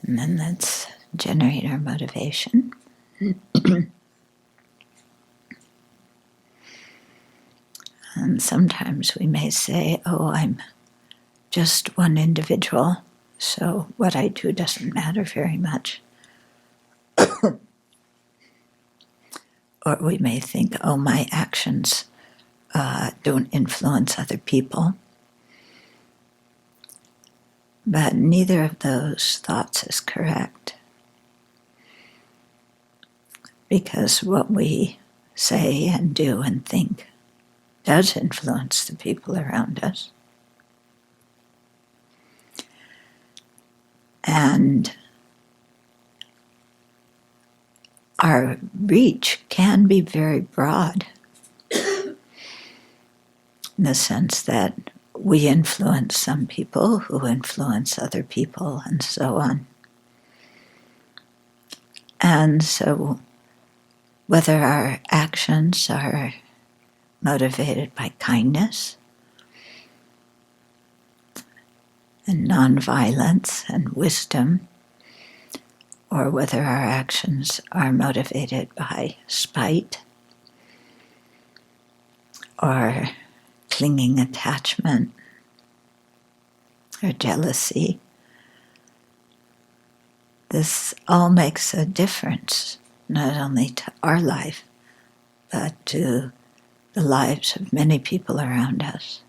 And then let's generate our motivation. And sometimes we may say, oh, I'm just one individual, so what I do doesn't matter very much. Or we may think, oh, my actions don't influence other people. But neither of those thoughts is correct. Because what we say and do and think does influence the people around us. And our reach can be very broad in the sense that we influence some people who influence other people and so on. And so whether our actions are motivated by kindness and nonviolence and wisdom, or whether our actions are motivated by spite or clinging attachment or jealousy, this all makes a difference, not only to our life, but to the lives of many people around us.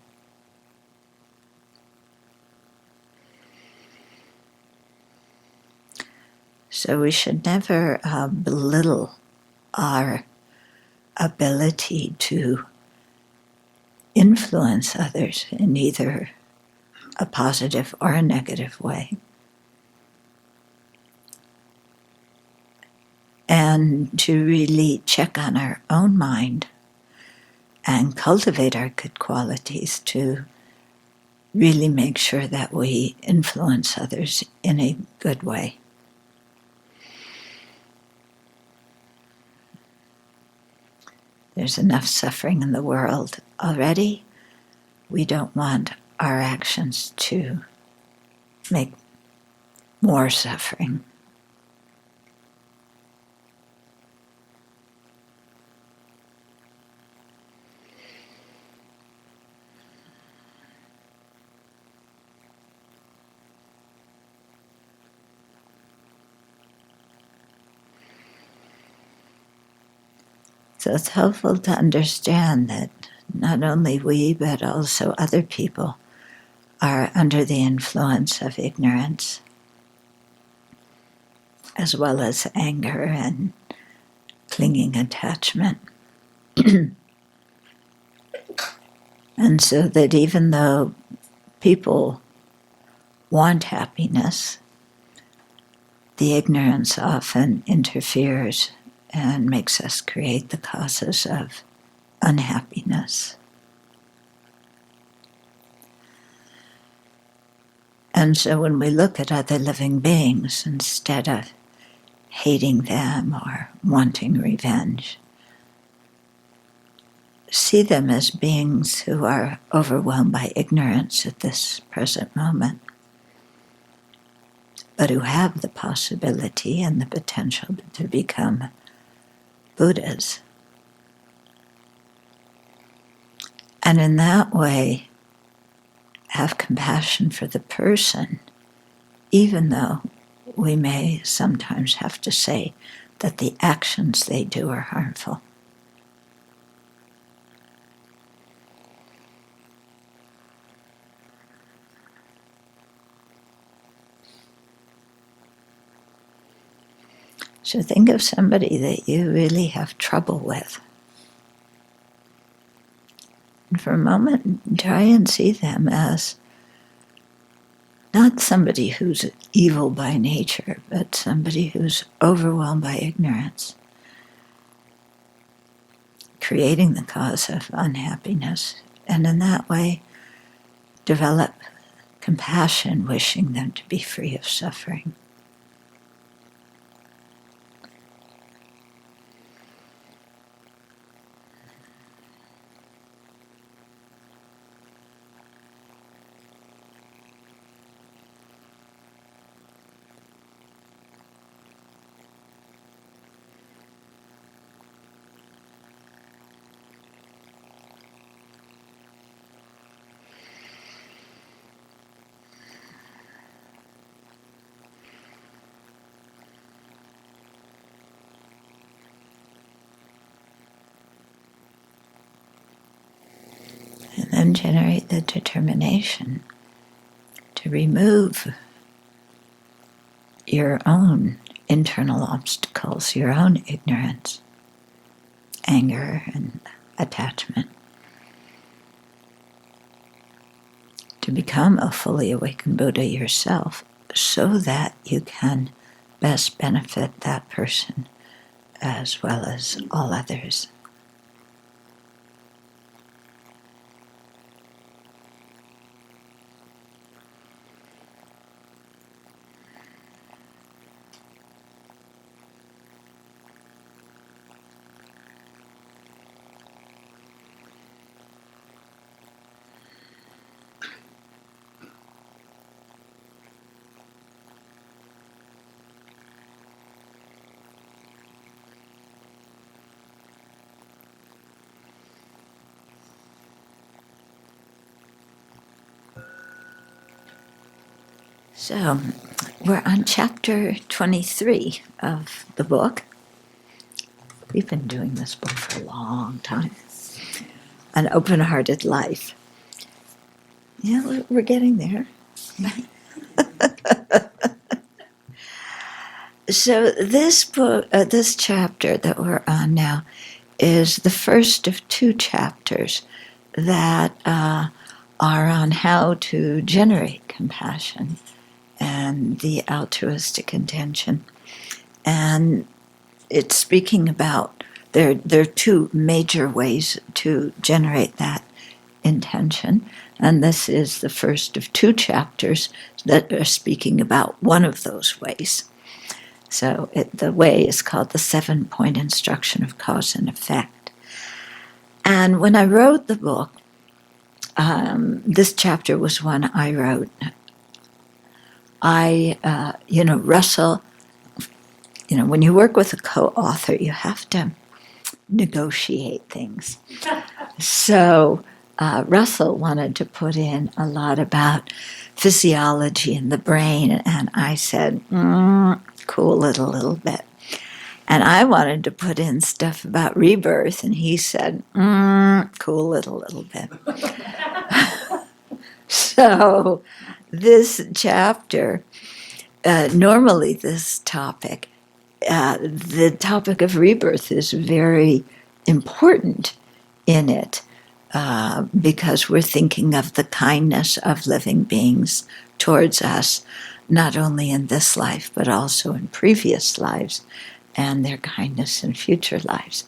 So we should never belittle our ability to influence others in either a positive or a negative way. And to really check on our own mind and cultivate our good qualities to really make sure that we influence others in a good way. There's enough suffering in the world already. We don't want our actions to make more suffering. So it's helpful to understand that not only we, but also other people are under the influence of ignorance, as well as anger and clinging attachment. And so that even though people want happiness, the ignorance often interferes and makes us create the causes of unhappiness. And so when we look at other living beings, instead of hating them or wanting revenge, see them as beings who are overwhelmed by ignorance at this present moment, but who have the possibility and the potential to become Buddhas. And in that way, have compassion for the person, even though we may sometimes have to say that the actions they do are harmful. So think of somebody that you really have trouble with. And for a moment, try and see them as not somebody who's evil by nature, but somebody who's overwhelmed by ignorance, creating the cause of unhappiness, and in that way develop compassion, wishing them to be free of suffering. then generate the determination to remove your own internal obstacles, your own ignorance, anger, and attachment, to become a fully awakened Buddha yourself so that you can best benefit that person as well as all others. So, we're on chapter 23 of the book. We've been doing this book for a long time. An Open-Hearted Life. Yeah, we're getting there. So this book, this chapter that we're on now, is the first of two chapters that are on how to generate compassion and the altruistic intention. And it's speaking about, there are two major ways to generate that intention. And this is the first of two chapters that are speaking about one of those ways. So the way is called the 7-point instruction of cause and effect. And when I wrote the book, this chapter was one I wrote. Russell, when you work with a co-author, you have to negotiate things. So Russell wanted to put in a lot about physiology in the brain, and I said, cool it a little bit. And I wanted to put in stuff about rebirth, and he said, cool it a little bit. So this chapter, normally this topic, the topic of rebirth is very important in it because we're thinking of the kindness of living beings towards us, not only in this life, but also in previous lives, and their kindness in future lives.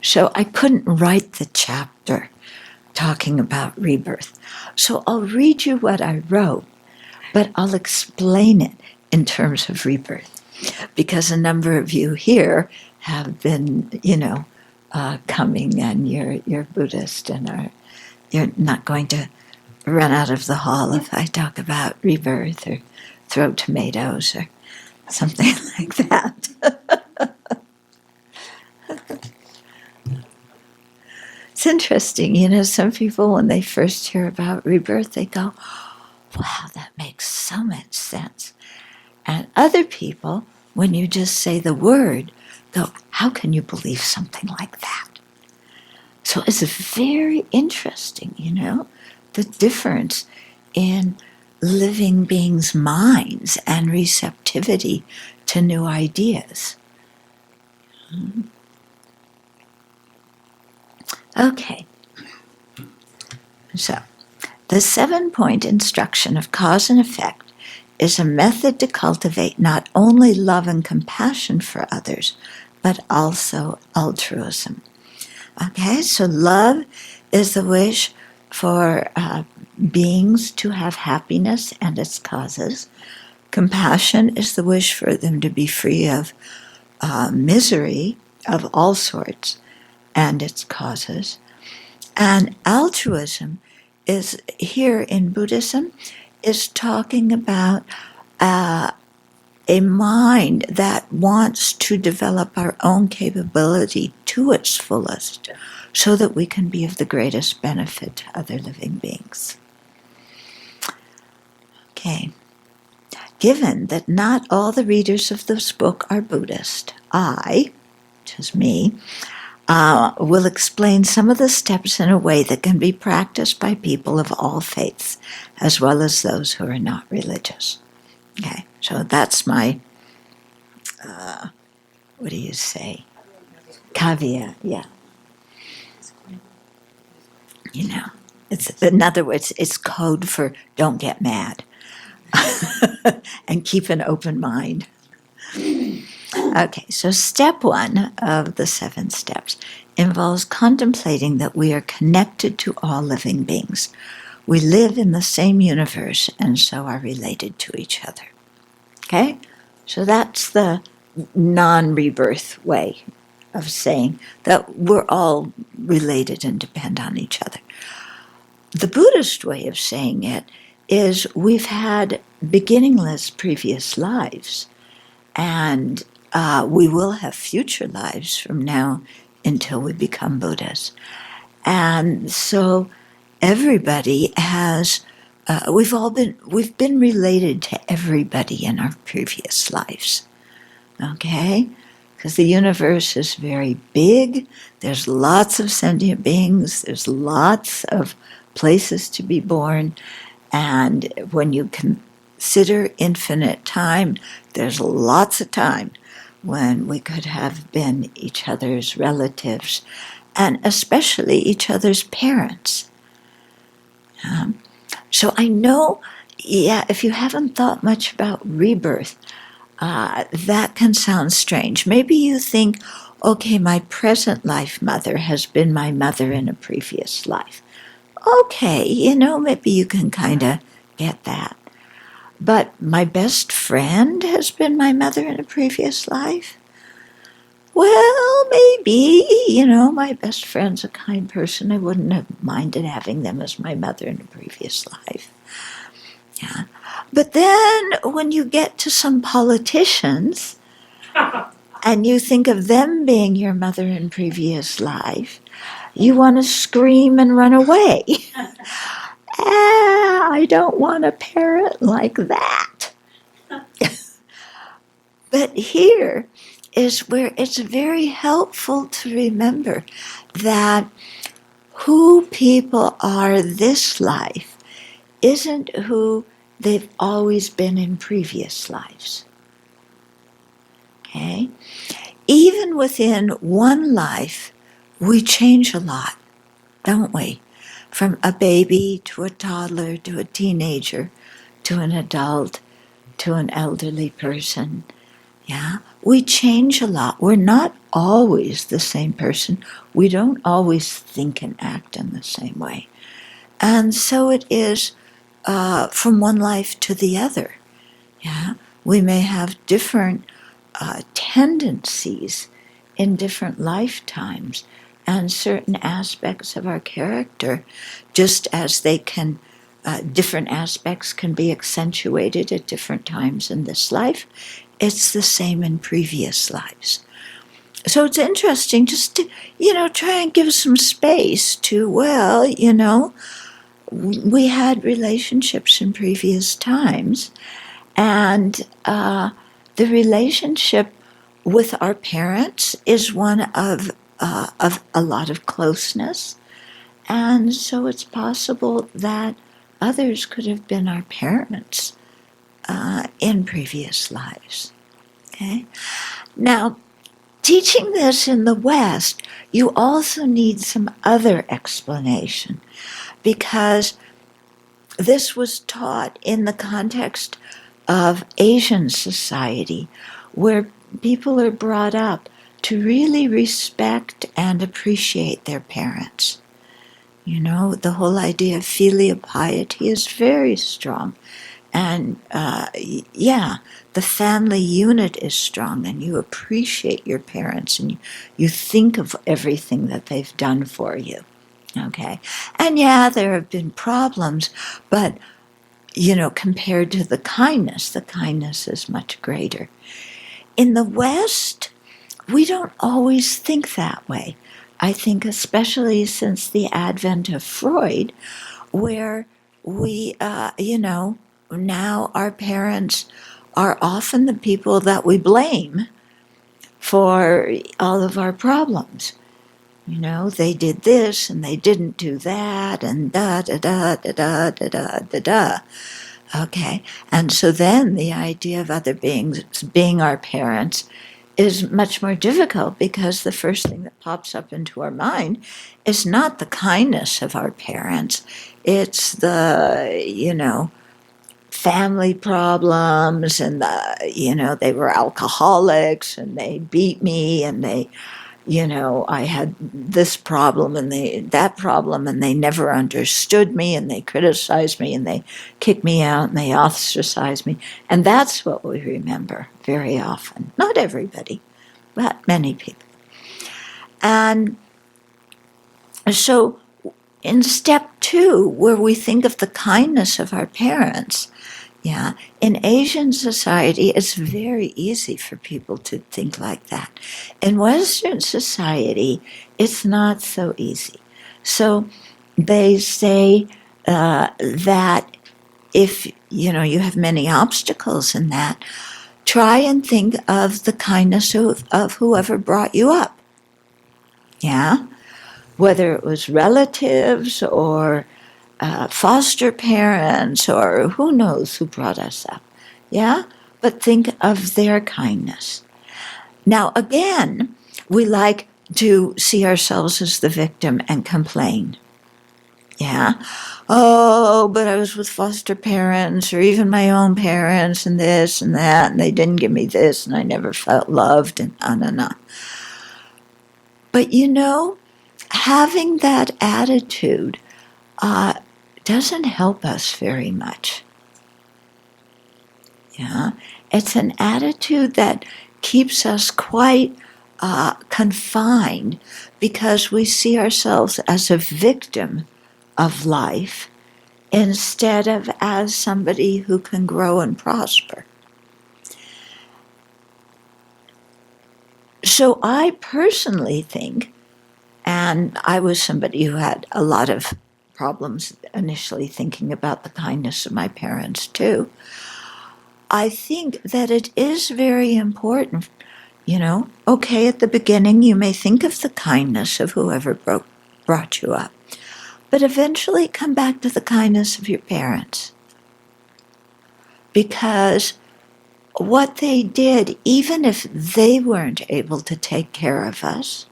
So I couldn't write the chapter talking about rebirth. So I'll read you what I wrote, but I'll explain it in terms of rebirth, because a number of you here have been, coming, and you're Buddhist, and you're not going to run out of the hall if I talk about rebirth or throw tomatoes or something like that. It's interesting, some people, when they first hear about rebirth, they go, wow, that makes so much sense. And other people, when you just say the word, go, how can you believe something like that? So it's very interesting, the difference in living beings' minds and receptivity to new ideas. Okay. So, the 7-point instruction of cause and effect is a method to cultivate not only love and compassion for others, but also altruism. Okay, so love is the wish for beings to have happiness and its causes. Compassion is the wish for them to be free of misery of all sorts and its causes. And altruism is, here in Buddhism, is talking about a mind that wants to develop our own capability to its fullest so that we can be of the greatest benefit to other living beings. Okay. Given that not all the readers of this book are Buddhist, which is me, We'll explain some of the steps in a way that can be practiced by people of all faiths, as well as those who are not religious. Okay, so that's my, what do you say? Caveat, yeah. You know, it's, in other words, it's code for don't get mad and keep an open mind. Okay, so step 1 of the 7 steps involves contemplating that we are connected to all living beings. We live in the same universe and so are related to each other. Okay, so that's the non-rebirth way of saying that we're all related and depend on each other. The Buddhist way of saying it is we've had beginningless previous lives, and we will have future lives from now until we become Buddhas. And so everybody has, we've been related to everybody in our previous lives. Okay? Because the universe is very big, there's lots of sentient beings, there's lots of places to be born, and when you consider infinite time, there's lots of time when we could have been each other's relatives, and especially each other's parents. So I know, if you haven't thought much about rebirth, that can sound strange. Maybe you think, okay, my present life mother has been my mother in a previous life. Okay, maybe you can kind of get that. But my best friend has been my mother in a previous life? Well, maybe, my best friend's a kind person. I wouldn't have minded having them as my mother in a previous life. Yeah. But then when you get to some politicians and you think of them being your mother in previous life, you want to scream and run away. I don't want a parent like that. But here is where it's very helpful to remember that who people are this life isn't who they've always been in previous lives. Okay? Even within one life, we change a lot, don't we? From a baby to a toddler to a teenager to an adult to an elderly person. Yeah? We change a lot. We're not always the same person. We don't always think and act in the same way. And so it is from one life to the other. Yeah? We may have different tendencies in different lifetimes, and certain aspects of our character, just as they can, different aspects can be accentuated at different times in this life, it's the same in previous lives. So it's interesting just to, try and give some space to, we had relationships in previous times, and the relationship with our parents is one of a lot of closeness, and so it's possible that others could have been our parents in previous lives. Okay? Now, teaching this in the West, you also need some other explanation, because this was taught in the context of Asian society, where people are brought up to really respect and appreciate their parents. The whole idea of filial piety is very strong. And the family unit is strong, and you appreciate your parents, and you think of everything that they've done for you. Okay? And there have been problems, but, compared to the kindness is much greater. In the West, we don't always think that way. I think especially since the advent of Freud, where we, now our parents are often the people that we blame for all of our problems. They did this and they didn't do that, and da da da da da da da da da. Okay, and so then the idea of other beings being our parents is much more difficult, because the first thing that pops up into our mind is not the kindness of our parents. It's the, family problems, and they were alcoholics and they beat me, and I had this problem and that problem, and they never understood me, and they criticized me, and they kicked me out, and they ostracized me. And that's what we remember very often. Not everybody, but many people. And so in step 2, where we think of the kindness of our parents, in Asian society, it's very easy for people to think like that. In Western society, it's not so easy. So they say that if you have many obstacles in that, try and think of the kindness of whoever brought you up. Whether it was relatives or foster parents, or who knows who brought us up. But think of their kindness. Now, again, we like to see ourselves as the victim and complain. Oh, but I was with foster parents, or even my own parents, and this and that, and they didn't give me this, and I never felt loved, and on. But having that attitude doesn't help us very much. It's an attitude that keeps us quite confined, because we see ourselves as a victim of life instead of as somebody who can grow and prosper. So I personally think, and I was somebody who had a lot of problems initially thinking about the kindness of my parents too, I think that it is very important, okay, at the beginning you may think of the kindness of whoever brought you up, but eventually come back to the kindness of your parents. Because what they did, even if they weren't able to take care of us,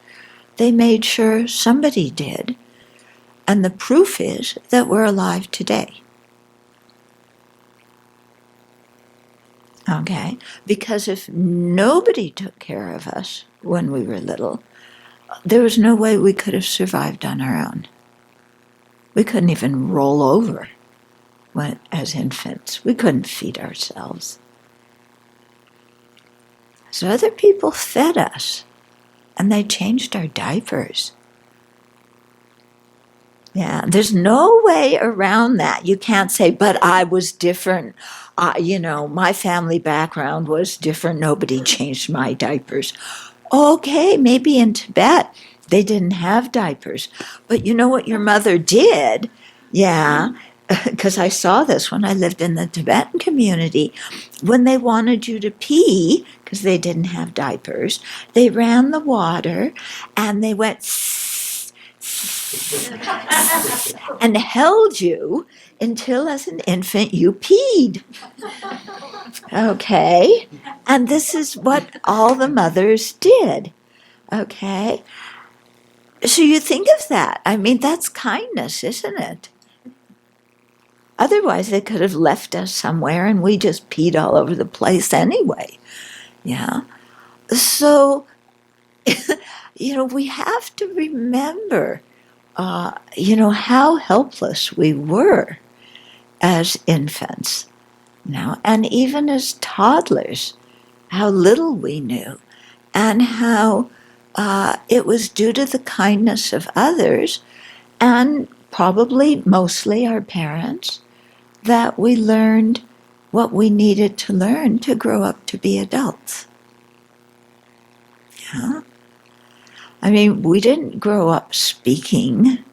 they made sure somebody did. And the proof is that we're alive today. Okay? Because if nobody took care of us when we were little, there was no way we could have survived on our own. We couldn't even roll over as infants. We couldn't feed ourselves. So other people fed us, and they changed our diapers. There's no way around that. You can't say, but I was different. My family background was different. Nobody changed my diapers. Okay, maybe in Tibet they didn't have diapers. But you know what your mother did? Because I saw this when I lived in the Tibetan community. When they wanted you to pee, because they didn't have diapers, they ran the water and they went and held you until, as an infant, you peed. Okay? And this is what all the mothers did. Okay? So you think of that. I mean, that's kindness, isn't it? Otherwise, they could have left us somewhere and we just peed all over the place anyway. So, we have to remember, how helpless we were as infants, and even as toddlers, how little we knew, and how it was due to the kindness of others, and probably mostly our parents, that we learned what we needed to learn to grow up to be adults. I mean, we didn't grow up speaking,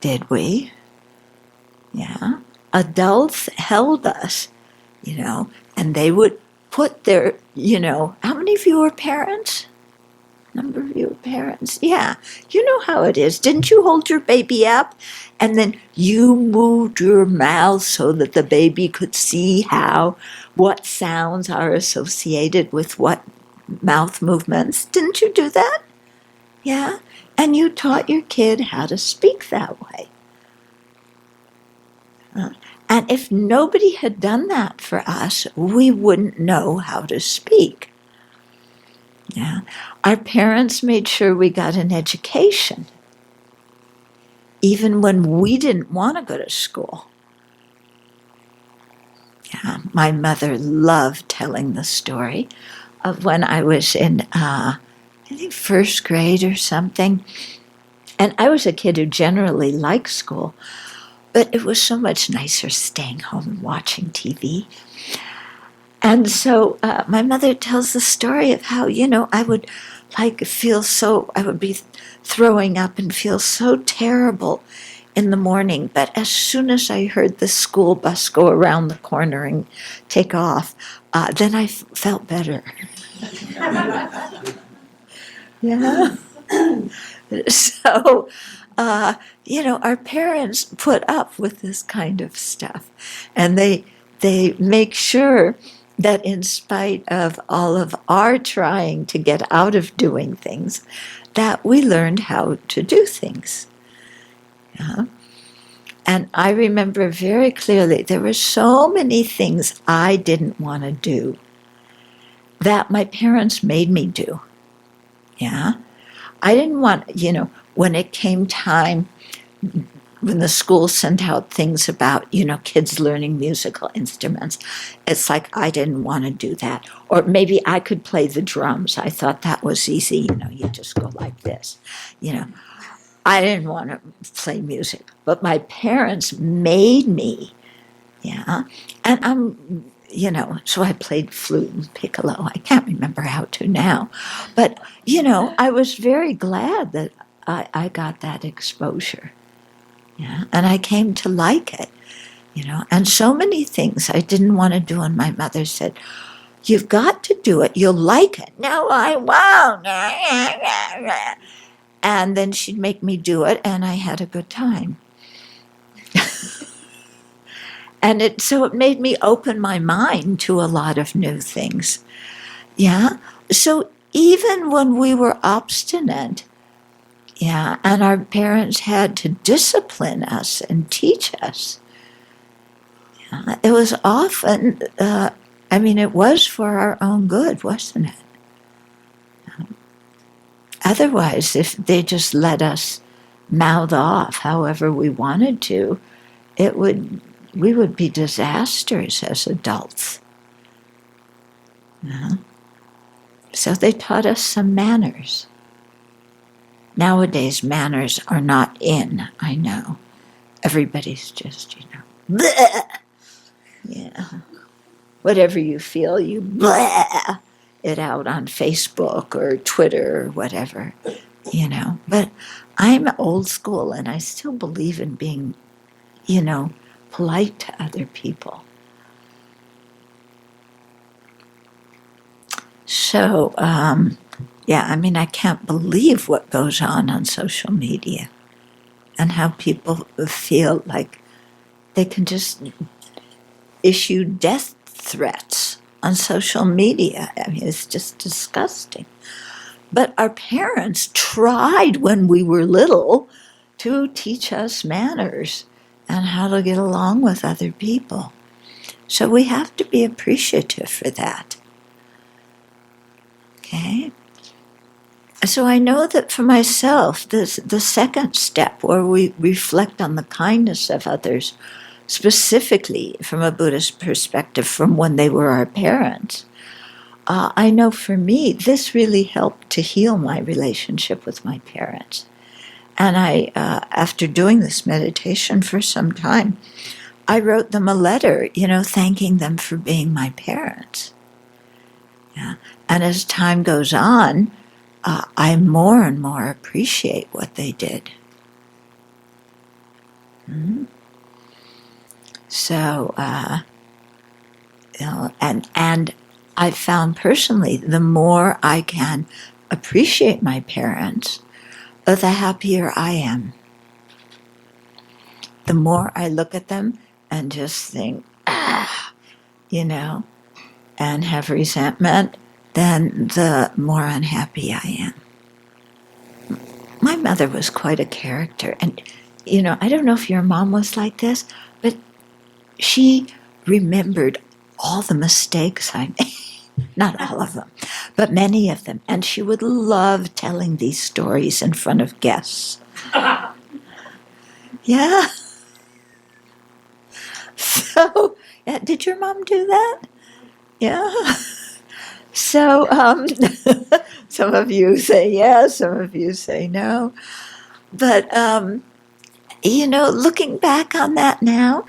did we? Adults held us, and they would put their, how many of you were parents? Number of your parents. Yeah. You know how it is. Didn't you hold your baby up and then you moved your mouth so that the baby could see what sounds are associated with what mouth movements? Didn't you do that? Yeah. And you taught your kid how to speak that way. And if nobody had done that for us, we wouldn't know how to speak. Yeah. Our parents made sure we got an education, even when we didn't want to go to school. Yeah. My mother loved telling the story of when I was in, I think, first grade or something. And I was a kid who generally liked school, but it was so much nicer staying home and watching TV. And so my mother tells the story of how, I would I would be throwing up and feel so terrible in the morning. But as soon as I heard the school bus go around the corner and take off, then I felt better. Yeah. So, our parents put up with this kind of stuff. And they make sure that in spite of all of our trying to get out of doing things, that we learned how to do things. Yeah. And I remember very clearly there were so many things I didn't want to do that my parents made me do. Yeah. I didn't want, when it came time, when the school sent out things about, kids learning musical instruments, it's like I didn't want to do that. Or maybe I could play the drums. I thought that was easy. You just go like this. I didn't want to play music. But my parents made me, yeah. And so I played flute and piccolo. I can't remember how to now. But, I was very glad that I got that exposure. Yeah, and I came to like it, and so many things I didn't want to do, and my mother said, "You've got to do it. You'll like it." "No, I won't." And then she'd make me do it, and I had a good time. And it made me open my mind to a lot of new things. Yeah, so even when we were obstinate, yeah, and our parents had to discipline us and teach us. Yeah, it was often, it was for our own good, wasn't it? Otherwise, if they just let us mouth off however we wanted to, we would be disasters as adults. Yeah. So they taught us some manners. Nowadays, manners are not in, I know. Everybody's just, bleh. Yeah. Whatever you feel, you bleh it out on Facebook or Twitter or whatever, But I'm old school and I still believe in being, polite to other people. So, I can't believe what goes on social media and how people feel like they can just issue death threats on social media. It's just disgusting. But our parents tried when we were little to teach us manners and how to get along with other people. So we have to be appreciative for that. Okay? So I know that for myself, the second step where we reflect on the kindness of others, specifically from a Buddhist perspective, from when they were our parents, I know for me, this really helped to heal my relationship with my parents. And I, after doing this meditation for some time, I wrote them a letter, thanking them for being my parents. Yeah. And as time goes on, I more and more appreciate what they did. Mm-hmm. So, and I found personally, the more I can appreciate my parents, the happier I am. The more I look at them and just think, and have resentment, then the more unhappy I am. My mother was quite a character. And, I don't know if your mom was like this, but she remembered all the mistakes I made. Not all of them, but many of them. And she would love telling these stories in front of guests. Yeah. So, did your mom do that? Yeah. So, some of you say yes, some of you say no. But, looking back on that now,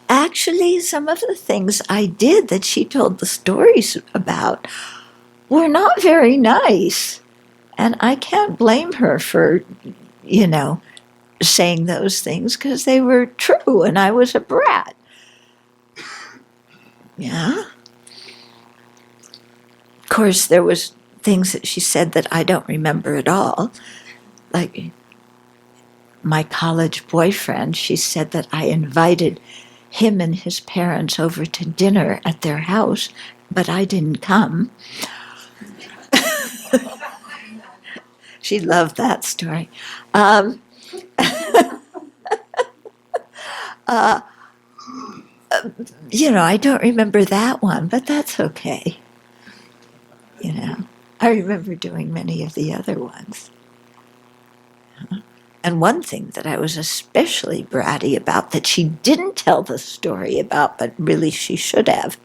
actually, some of the things I did that she told the stories about were not very nice. And I can't blame her for, saying those things because they were true and I was a brat. Yeah. Of course, there was things that she said that I don't remember at all. Like my college boyfriend, she said that I invited him and his parents over to dinner at their house, but I didn't come. She loved that story. I don't remember that one, but that's okay. I remember doing many of the other ones. And one thing that I was especially bratty about that she didn't tell the story about, but really she should have,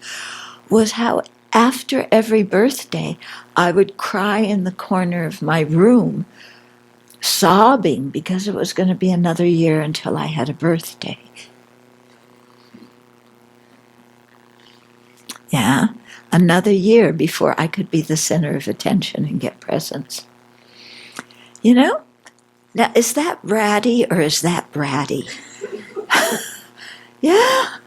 was how after every birthday, I would cry in the corner of my room, sobbing because it was going to be another year until I had a birthday. Yeah, another year before I could be the center of attention and get presents. Now, is that bratty or is that bratty? Yeah.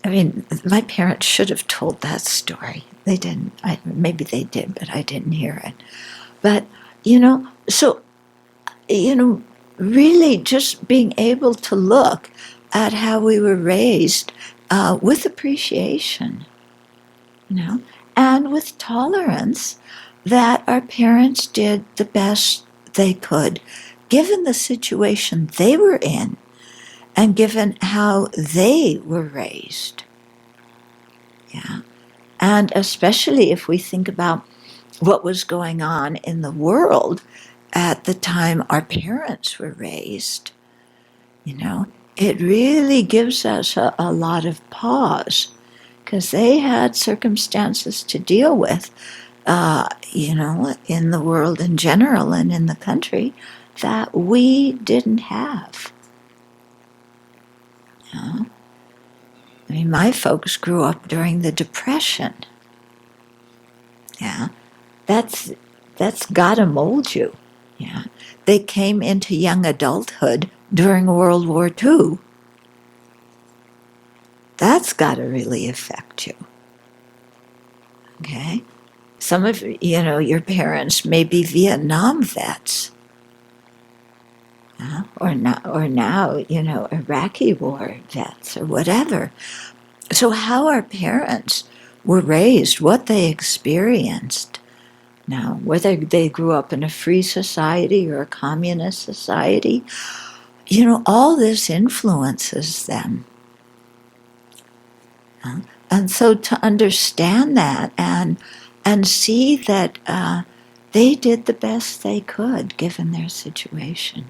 I mean, my parents should have told that story. They didn't. Maybe they did, but I didn't hear it. But, really just being able to look at how we were raised with appreciation, and with tolerance that our parents did the best they could, given the situation they were in and given how they were raised. Yeah. And especially if we think about what was going on in the world at the time our parents were raised, it really gives us a lot of pause because they had circumstances to deal with, in the world in general and in the country that we didn't have. I mean, my folks grew up during the Depression. Yeah, that's gotta mold you. Yeah, they came into young adulthood during World War II. That's gotta really affect you. Okay, some of your parents may be Vietnam vets. Or now, Iraqi war vets or whatever. So how our parents were raised, what they experienced. Now, whether they grew up in a free society or a communist society, all this influences them. And so to understand that and see that they did the best they could given their situation.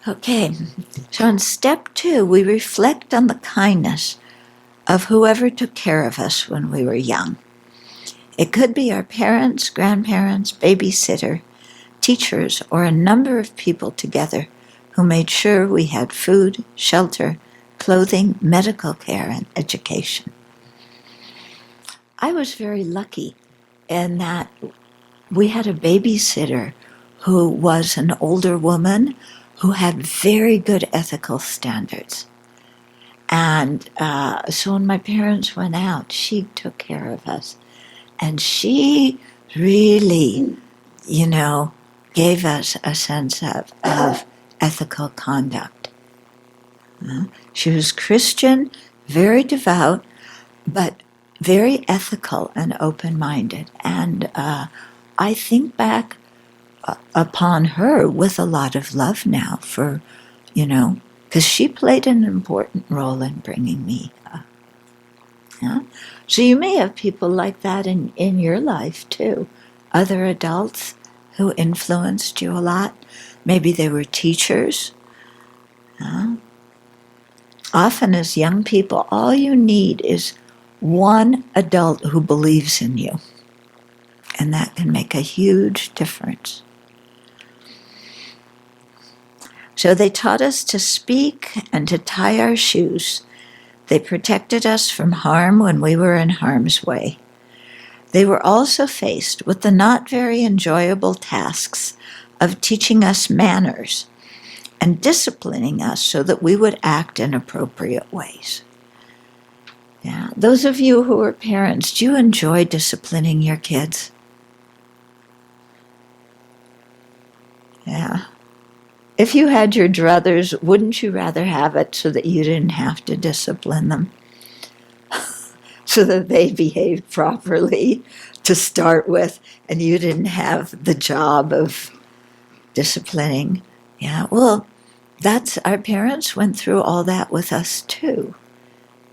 Okay, so in step 2, we reflect on the kindness of whoever took care of us when we were young. It could be our parents, grandparents, babysitter, teachers, or a number of people together who made sure we had food, shelter, clothing, medical care, and education. I was very lucky in that we had a babysitter who was an older woman who had very good ethical standards. And so when my parents went out, she took care of us. And she really, gave us a sense of ethical conduct. She was Christian, very devout, but very ethical and open-minded. And I think back upon her with a lot of love now for, because she played an important role in bringing me up. Yeah? So you may have people like that in your life too. Other adults who influenced you a lot. Maybe they were teachers. Often as young people, all you need is one adult who believes in you. And that can make a huge difference. So they taught us to speak and to tie our shoes. They protected us from harm when we were in harm's way. They were also faced with the not very enjoyable tasks of teaching us manners and disciplining us so that we would act in appropriate ways. Yeah. Those of you who are parents, do you enjoy disciplining your kids? Yeah. If you had your druthers, wouldn't you rather have it so that you didn't have to discipline them? So that they behaved properly to start with, and you didn't have the job of disciplining. Yeah, well, our parents went through all that with us too.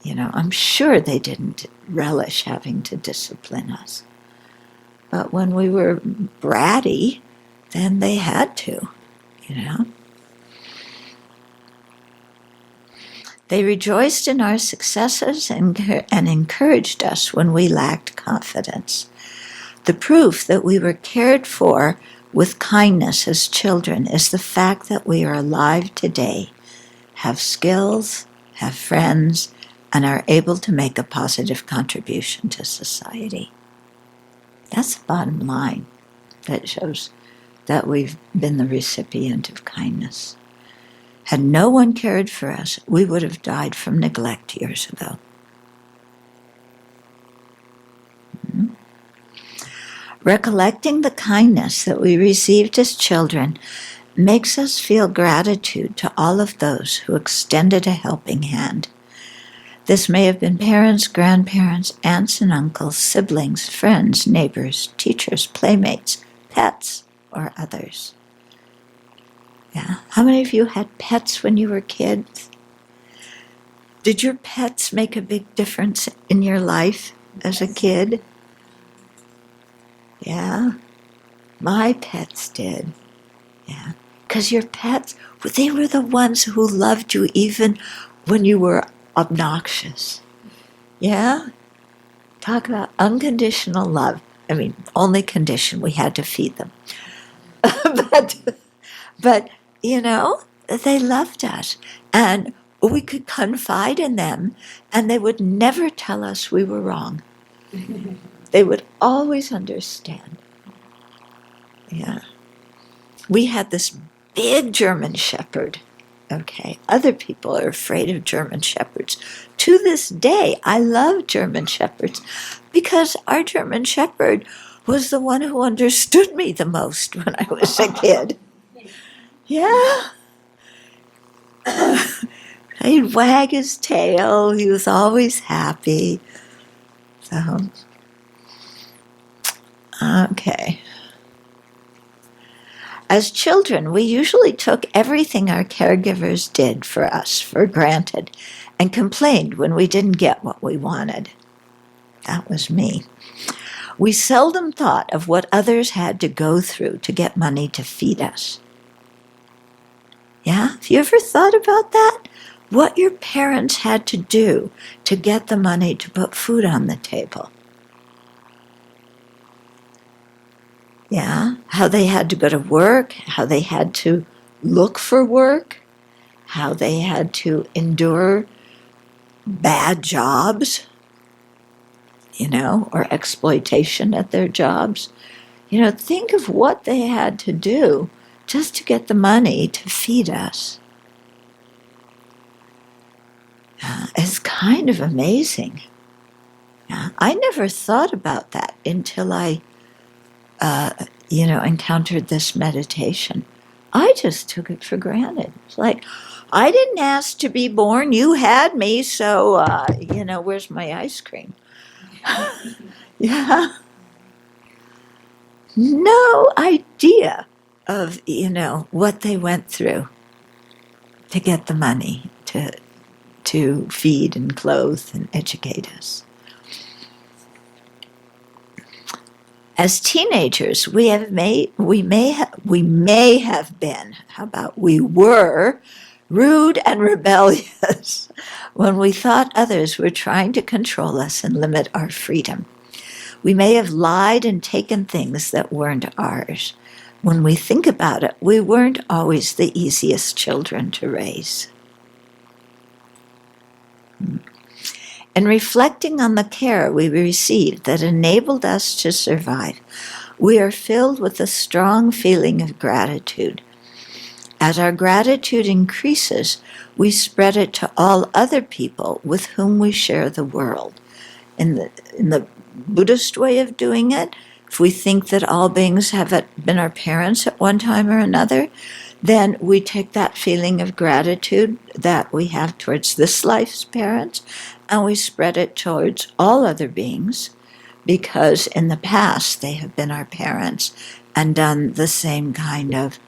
I'm sure they didn't relish having to discipline us. But when we were bratty, then they had to, They rejoiced in our successes and encouraged us when we lacked confidence. The proof that we were cared for with kindness as children is the fact that we are alive today, have skills, have friends, and are able to make a positive contribution to society. That's the bottom line that shows that we've been the recipient of kindness. Had no one cared for us, we would have died from neglect years ago. Recollecting the kindness that we received as children makes us feel gratitude to all of those who extended a helping hand. This may have been parents, grandparents, aunts and uncles, siblings, friends, neighbors, teachers, playmates, pets, or others. Yeah. How many of you had pets when you were kids? Did your pets make a big difference in your life as a kid? Yeah. My pets did. Yeah. Because your pets, they were the ones who loved you even when you were obnoxious. Yeah? Talk about unconditional love. I mean, only condition, we had to feed them. But, they loved us. And we could confide in them, and they would never tell us we were wrong. They would always understand. Yeah. We had this big German Shepherd. Okay. Other people are afraid of German Shepherds. To this day, I love German Shepherds because our German Shepherd was the one who understood me the most when I was a kid. Yeah. He'd wag his tail. He was always happy. So, okay. As children, we usually took everything our caregivers did for us for granted and complained when we didn't get what we wanted. That was me. We seldom thought of what others had to go through to get money to feed us. Yeah? Have you ever thought about that? What your parents had to do to get the money to put food on the table. Yeah? How they had to go to work, how they had to look for work, how they had to endure bad jobs, or exploitation at their jobs. Think of what they had to do just to get the money to feed us. It's kind of amazing. I never thought about that until I, encountered this meditation. I just took it for granted. It's like, I didn't ask to be born. You had me, so, where's my ice cream? Yeah. No idea of, what they went through to get the money to feed and clothe and educate us. As teenagers, we may have been, how about we were, rude and rebellious when we thought others were trying to control us and limit our freedom. We may have lied and taken things that weren't ours. When we think about it, we weren't always the easiest children to raise. In reflecting on the care we received that enabled us to survive, we are filled with a strong feeling of gratitude. As our gratitude increases, we spread it to all other people with whom we share the world. In the Buddhist way of doing it, if we think that all beings have been our parents at one time or another, then we take that feeling of gratitude that we have towards this life's parents and we spread it towards all other beings, because in the past they have been our parents and done the same kind of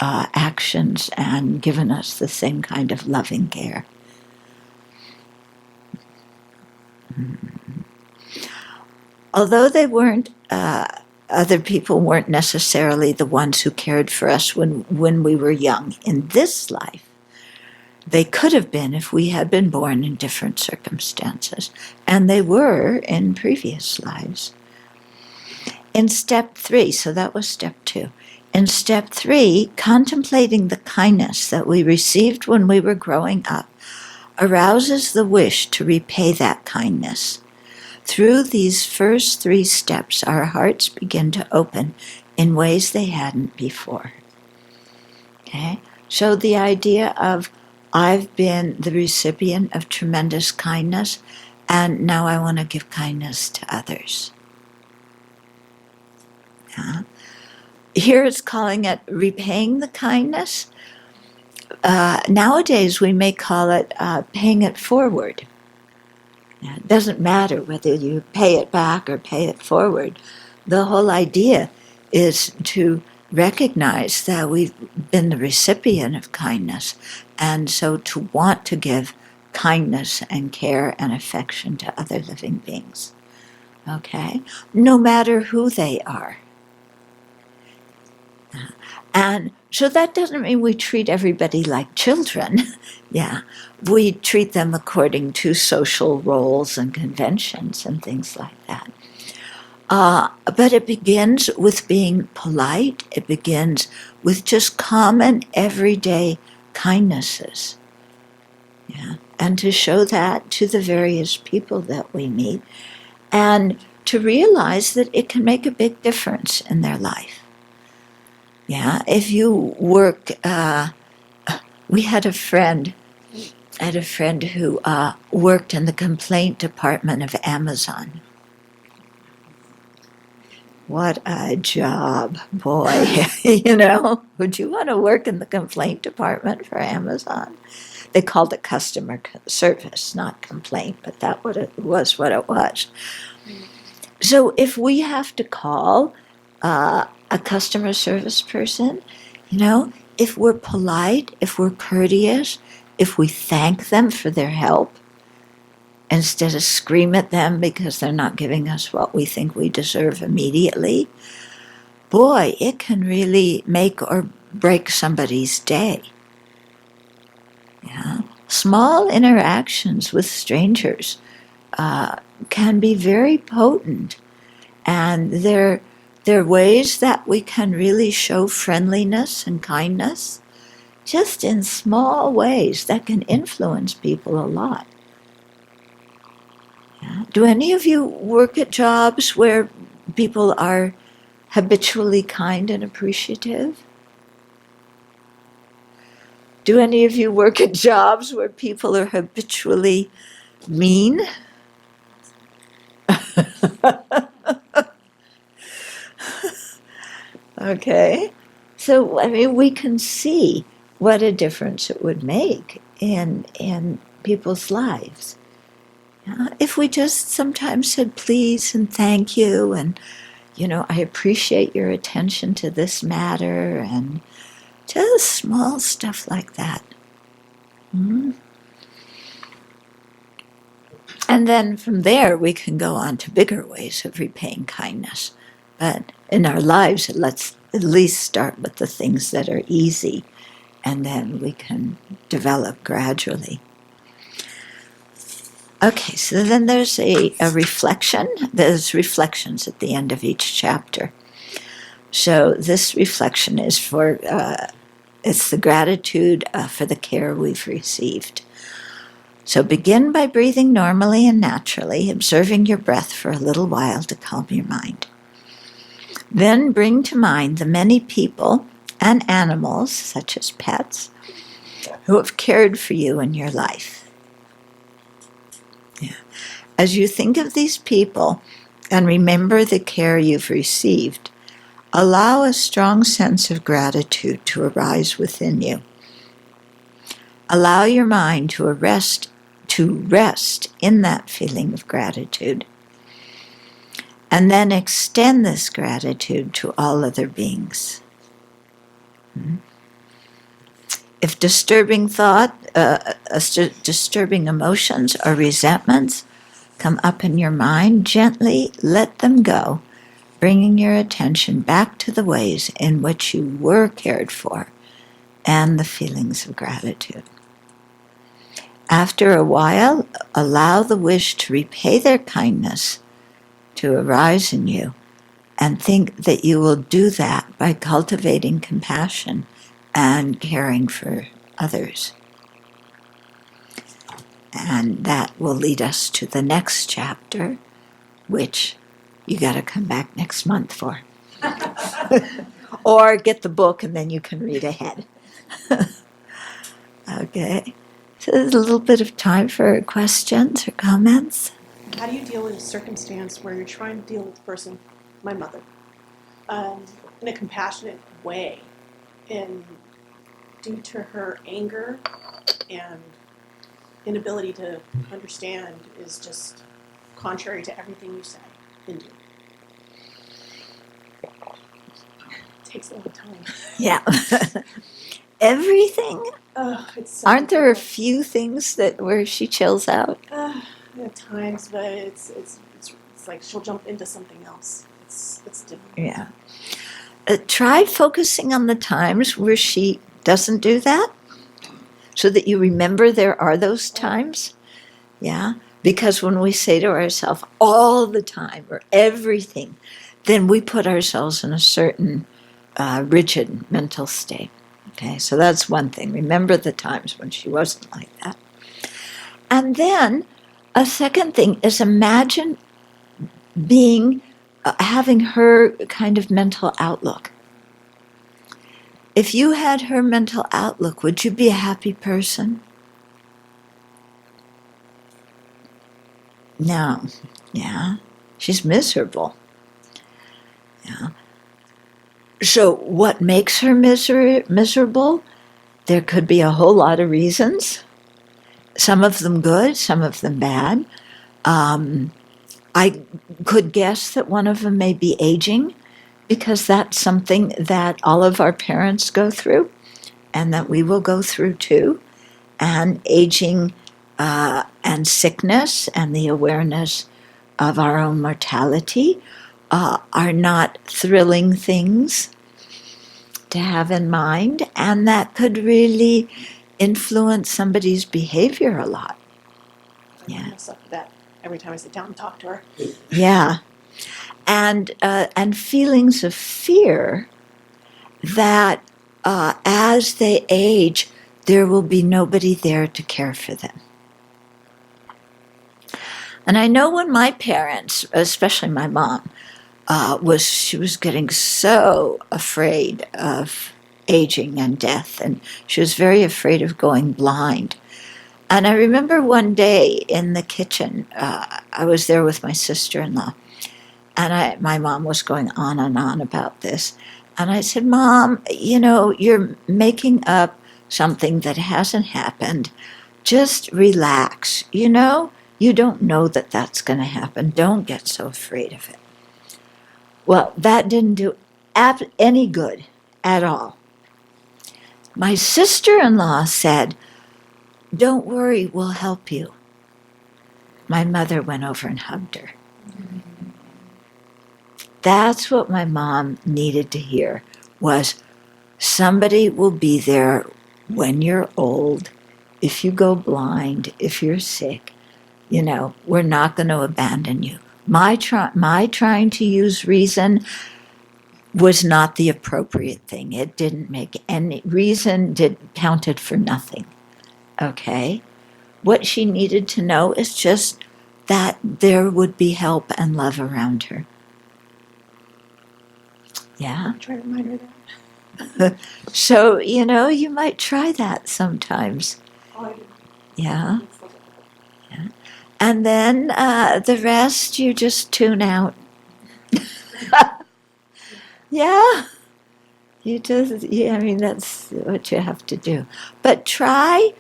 actions and given us the same kind of loving care. Although they weren't, other people weren't necessarily the ones who cared for us when we were young in this life, they could have been if we had been born in different circumstances, and they were in previous lives. In step 3, so that was step 2. In step 3, contemplating the kindness that we received when we were growing up arouses the wish to repay that kindness. Through these first 3 steps, our hearts begin to open in ways they hadn't before. Okay? So the idea of, I've been the recipient of tremendous kindness, and now I want to give kindness to others. Here it's calling it repaying the kindness. Nowadays we may call it paying it forward. It doesn't matter whether you pay it back or pay it forward. The whole idea is to recognize that we've been the recipient of kindness, and so to want to give kindness and care and affection to other living beings. Okay? No matter who they are. And so that doesn't mean we treat everybody like children. Yeah, we treat them according to social roles and conventions and things like that. But it begins with being polite. It begins with just common, everyday kindnesses. Yeah, and to show that to the various people that we meet, and to realize that it can make a big difference in their life. Yeah, if you work, we had a friend who worked in the complaint department of Amazon. What a job, boy. Would you want to work in the complaint department for Amazon? They called it customer service, not complaint, but that what it was. So if we have to call a customer service person, if we're polite, if we're courteous, if we thank them for their help, instead of scream at them because they're not giving us what we think we deserve immediately, boy, it can really make or break somebody's day. Yeah. Small interactions with strangers can be very potent, and they're ways that we can really show friendliness and kindness, just in small ways that can influence people a lot. Yeah. Do any of you work at jobs where people are habitually kind and appreciative? Do any of you work at jobs where people are habitually mean? Okay. So, I mean, we can see what a difference it would make in people's lives. If we just sometimes said please and thank you and, I appreciate your attention to this matter, and just small stuff like that. Mm-hmm. And then from there, we can go on to bigger ways of repaying kindness. But in our lives, let's at least start with the things that are easy, and then we can develop gradually. Okay, so then there's a reflection. There's reflections at the end of each chapter. So this reflection is for, it's the gratitude for the care we've received. So begin by breathing normally and naturally, observing your breath for a little while to calm your mind. Then bring to mind the many people and animals, such as pets, who have cared for you in your life. Yeah. As you think of these people and remember the care you've received, allow a strong sense of gratitude to arise within you. Allow your mind to rest in that feeling of gratitude. And then extend this gratitude to all other beings. If disturbing thought, disturbing emotions or resentments come up in your mind, gently let them go, bringing your attention back to the ways in which you were cared for and the feelings of gratitude. After a while, allow the wish to repay their kindness to arise in you, and think that you will do that by cultivating compassion and caring for others. And that will lead us to the next chapter, which you got to come back next month for. Or get the book and then you can read ahead. Okay. So there's a little bit of time for questions or comments. How do you deal with a circumstance where you're trying to deal with the person, my mother, in a compassionate way, and due to her anger and inability to understand is just contrary to everything you say and do? It takes a long time. Yeah. Everything? It's so Aren't there a difficult. few things where she chills out? At times, but it's like she'll jump into something else. It's difficult. Yeah. Try focusing on the times where she doesn't do that, so that you remember there are those times. Yeah. Because when we say to ourselves all the time or everything, then we put ourselves in a certain rigid mental state. Okay, so that's one thing. Remember the times when she wasn't like that. And then a second thing is imagine having her kind of mental outlook. If you had her mental outlook, would you be a happy person? No. Yeah. She's miserable. Yeah. So what makes her miserable? There could be a whole lot of reasons. Some of them good, some of them bad. I could guess that one of them may be aging, because that's something that all of our parents go through and that we will go through too. And aging and sickness and the awareness of our own mortality are not thrilling things to have in mind, and that could really influence somebody's behavior a lot. I mess up with that every time I sit down and talk to her. Yeah. And feelings of fear that as they age, there will be nobody there to care for them. And I know when my parents, especially my mom, she was getting so afraid of aging and death, and she was very afraid of going blind. And I remember one day in the kitchen, I was there with my sister-in-law, and my mom was going on and on about this. And I said, Mom, you're making up something that hasn't happened. Just relax. You don't know that that's going to happen. Don't get so afraid of it. Well, that didn't do any good at all. My sister-in-law said, don't worry, we'll help you. My mother went over and hugged her. That's what my mom needed to hear, was somebody will be there when you're old, if you go blind, if you're sick. We're not going to abandon you. My trying to use reason was not the appropriate thing. It didn't make any reason, counted for nothing. Okay? What she needed to know is just that there would be help and love around her. Yeah? Try to remind her that. So, you might try that sometimes. Oh, I do. Yeah? Yeah. And then the rest, you just tune out. Yeah? That's what you have to do. But try,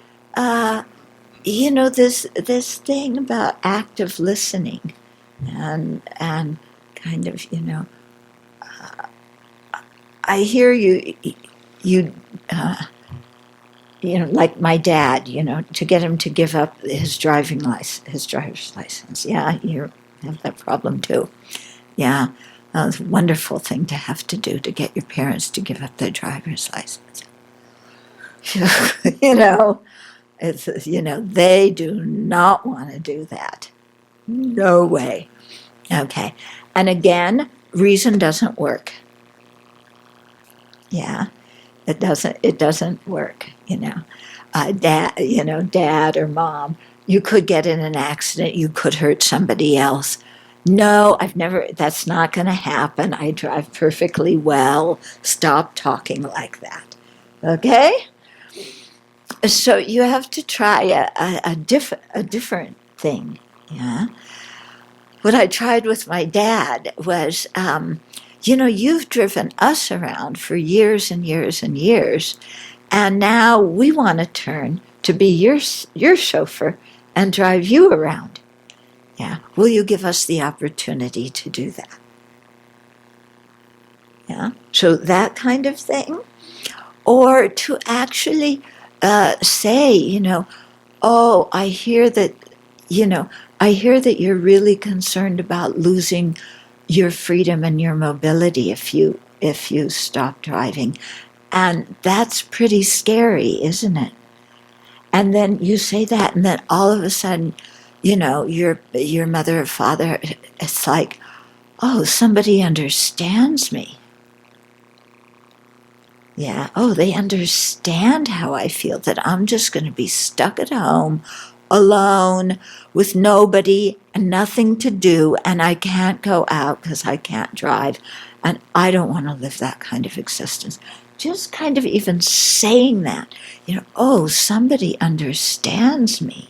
this thing about active listening and kind of, I hear you, like my dad, to get him to give up his driver's license. Yeah, you have that problem too. Yeah. It's a wonderful thing to have to do, to get your parents to give up their driver's license. They do not want to do that. No way. Okay. And again, reason doesn't work. Yeah. It doesn't work, dad or mom, you could get in an accident, you could hurt somebody else. No, that's not going to happen. I drive perfectly well. Stop talking like that. Okay? So you have to try a different thing. Yeah? What I tried with my dad was, you've driven us around for years and years and years, and now we want to turn to be your chauffeur and drive you around. Yeah. Will you give us the opportunity to do that? Yeah. So that kind of thing. Or to actually say, oh, I hear that you're really concerned about losing your freedom and your mobility if you stop driving. And that's pretty scary, isn't it? And then you say that, and then all of a sudden, your mother or father, it's like, oh, somebody understands me. Yeah, oh, they understand how I feel, that I'm just going to be stuck at home, alone, with nobody and nothing to do, and I can't go out because I can't drive, and I don't want to live that kind of existence. Just kind of even saying that, oh, somebody understands me.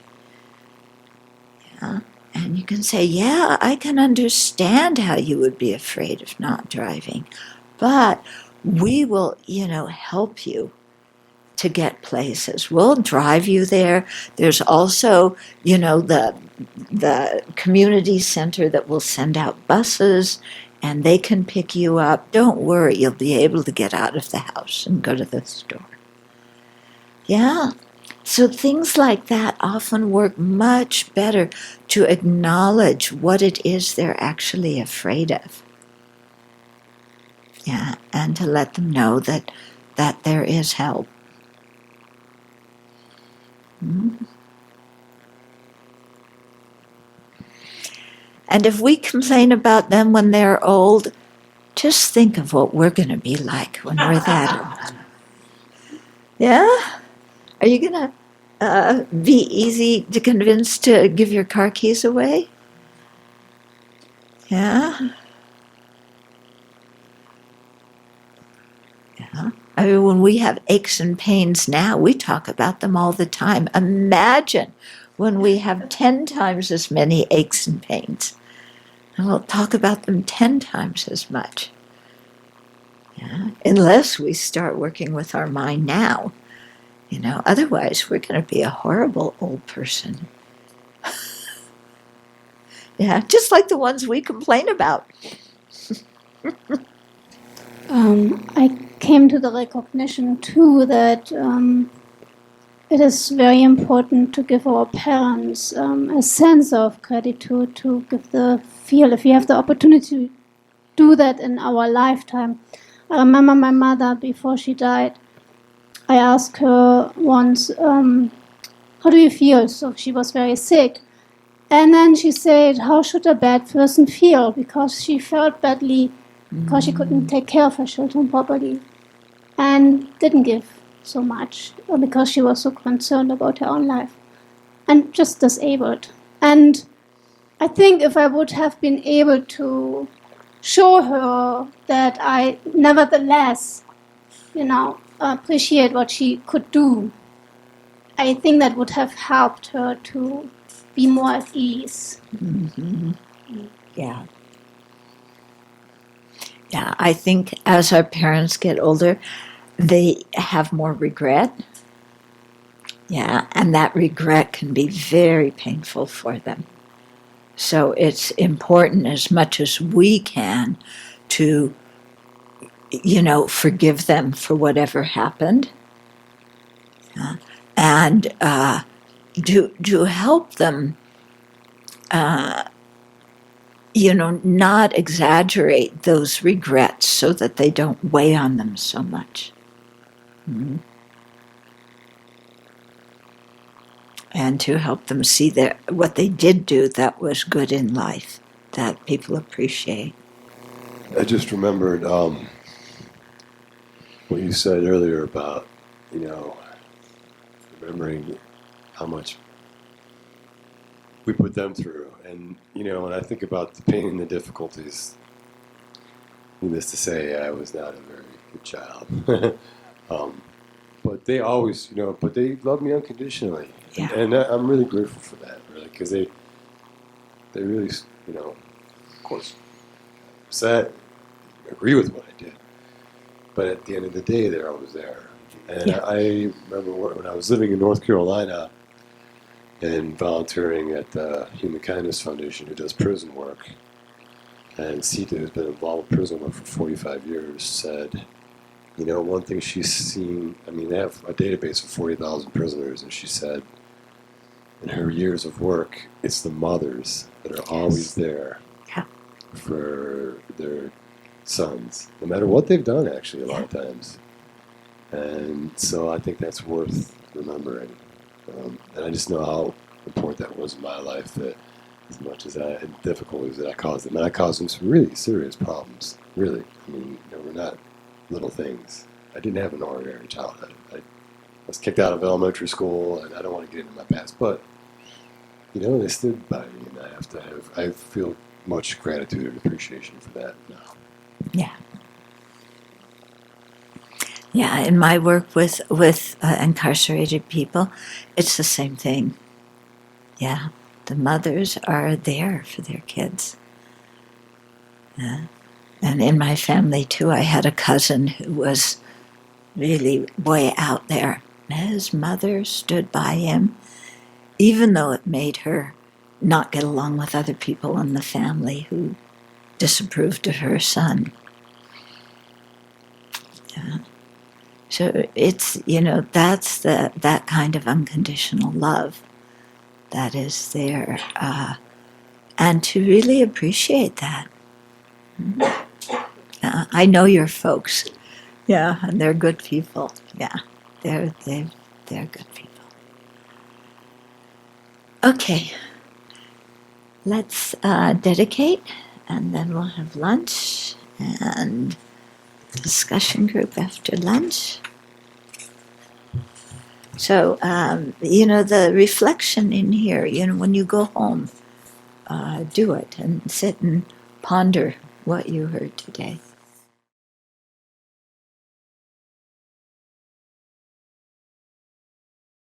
Yeah. And you can say, yeah, I can understand how you would be afraid of not driving, but we will, help you to get places. We'll drive you there. There's also, the community center that will send out buses, and they can pick you up. Don't worry, you'll be able to get out of the house and go to the store. Yeah. So things like that often work much better to acknowledge what it is they're actually afraid of. Yeah, and to let them know that there is help. Mm-hmm. And if we complain about them when they're old, just think of what we're going to be like when we're that old. Yeah? Are you going to be easy to convince to give your car keys away? Yeah? Yeah. I mean, when we have aches and pains now, we talk about them all the time. Imagine when we have 10 times as many aches and pains. And we'll talk about them 10 times as much. Yeah? Unless we start working with our mind now. Otherwise we're going to be a horrible old person. Yeah, just like the ones we complain about. I came to the recognition too that it is very important to give our parents a sense of gratitude, to give the feel, if we have the opportunity to do that in our lifetime. I remember my mother, before she died, I asked her once, how do you feel? So she was very sick. And then she said, how should a bad person feel? Because she felt badly because she couldn't take care of her children properly and didn't give so much because she was so concerned about her own life and just disabled. And I think if I would have been able to show her that I nevertheless, appreciate what she could do, I think that would have helped her to be more at ease. Mm-hmm. Yeah. Yeah, I think as our parents get older, they have more regret. Yeah, and that regret can be very painful for them. So it's important as much as we can to, forgive them for whatever happened. And to help them, not exaggerate those regrets so that they don't weigh on them so much. Mm-hmm. And to help them see what they did do that was good in life, that people appreciate. I just remembered what you said earlier about, remembering how much we put them through. And, when I think about the pain and the difficulties, needless to say, I was not a very good child. But they always, but they loved me unconditionally. Yeah. And I'm really grateful for that, really, because they really, of course, upset, agree with what I did. But at the end of the day, they're always there. And Yeah. I remember when I was living in North Carolina and volunteering at the Human Kindness Foundation, who does prison work, and Sita, who's been involved with prison work for 45 years, said, one thing she's seen, they have a database of 40,000 prisoners, and she said, in her years of work, it's the mothers that are always there for their sons, no matter what they've done, actually, a lot of times. And so I think that's worth remembering. And I just know how important that was in my life, that as much as I had difficulties that I caused them, and I caused them some really serious problems, really. They were not little things. I didn't have an ordinary childhood. I was kicked out of elementary school, and I don't want to get into my past, but, they stood by me, and I feel much gratitude and appreciation for that now. Yeah. Yeah, in my work with incarcerated people, it's the same thing. Yeah, the mothers are there for their kids. Yeah. And in my family, too, I had a cousin who was really way out there. His mother stood by him, even though it made her not get along with other people in the family who disapproved of her son. Yeah. So it's, that's that kind of unconditional love that is there. And to really appreciate that. I know your folks. Yeah, and they're good people. Yeah, they're good people. Okay, let's dedicate, and then we'll have lunch and discussion group after lunch. So, the reflection in here, when you go home, do it and sit and ponder what you heard today.